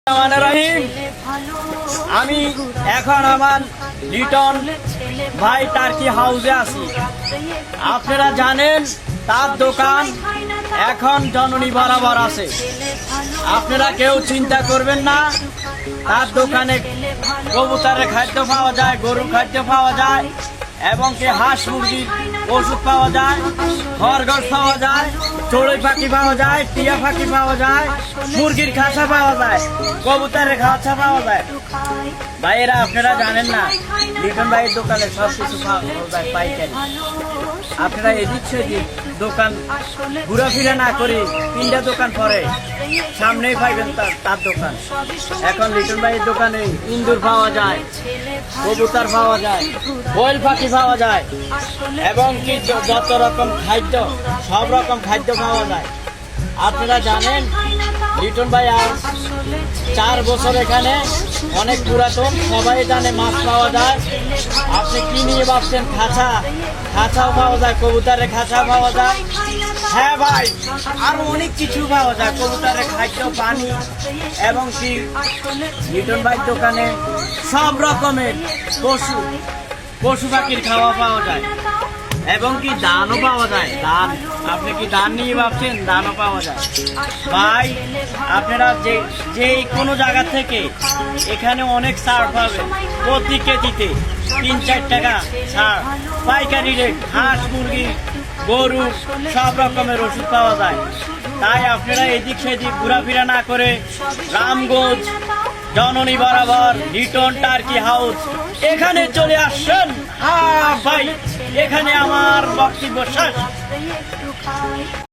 রহিম, আমি এখন আমার লিটন ভাই টার্কি হাউসে আছি। আপনারা জানেন তার দোকান এখন জননী বরাবর আছে। আপনারা কেউ চিন্তা করবেন না, তার দোকানে কবুতরের খাদ্য পাওয়া যায়, গরুর খাদ্য পাওয়া যায় এবং কি হাঁস মুরগির ওষুধ পাওয়া যায়, খরগোশ পাওয়া যায়, চড়ুই পাখি পাওয়া যায়, টিয়া পাখি পাওয়া যায়, মুরগির খাঁচা পাওয়া যায়, কবুতরের খাঁচা পাওয়া যায়। ভাইয়েরা আপনারা জানেন না, লিটন ভাইয়ের দোকানে সব কিছু পাওয়া যায় পাইকারি। আপনারা এদিক সেদিক দোকান ঘোরাফেরা না করে তিনটা দোকান পরে সামনেই পাইবেন তার দোকান। এখন লিটন ভাইয়ের দোকানে ইন্দুর পাওয়া যায়, কবুতর পাওয়া যায়, কোয়েল পাখি পাওয়া যায় এবং কি যত রকম খাদ্য, সব রকম খাদ্য পাওয়া যায়। আপনারা জানেন লিটন ভাই আজ 4 বছর এখানে, অনেক পুরাতন, সবাই জানে মাছ পাওয়া যায়। আপনি কি নিয়ে ভাবছেন? খাঁচাও পাওয়া যায়, কবুতরের খাঁচা পাওয়া যায়। হ্যাঁ ভাই, আরো অনেক কিছু পাওয়া যায়, কবুতরের খাদ্য, পানি এবং কি লিটন ভাইয়ের দোকানে সব রকমের পশু পাখির খাওয়া পাওয়া যায় এবং কি ধানও পাওয়া যায়। ধান, আপনি কি ধান নিয়ে ভাবছেন? ধানও পাওয়া যায়। ভাই আপনারা যে কোনো জায়গা থেকে এখানে অনেক ছাড় পাবেন, প্রতি কেজিতে 3-4 টাকা ছাড়, পাইকারি রেট। হাঁস মুরগি গরু সব রকমের ওষুধ পাওয়া যায়। তাই আপনারা এদিক সেদিক ঘোরাফেরা না করে রামগঞ্জ জননী বরাবর লিটন টার্কি হাউস এখানে চলে আসছেন। হ্যাঁ ভাই, এখানে আমার বক্তব্য শেষ।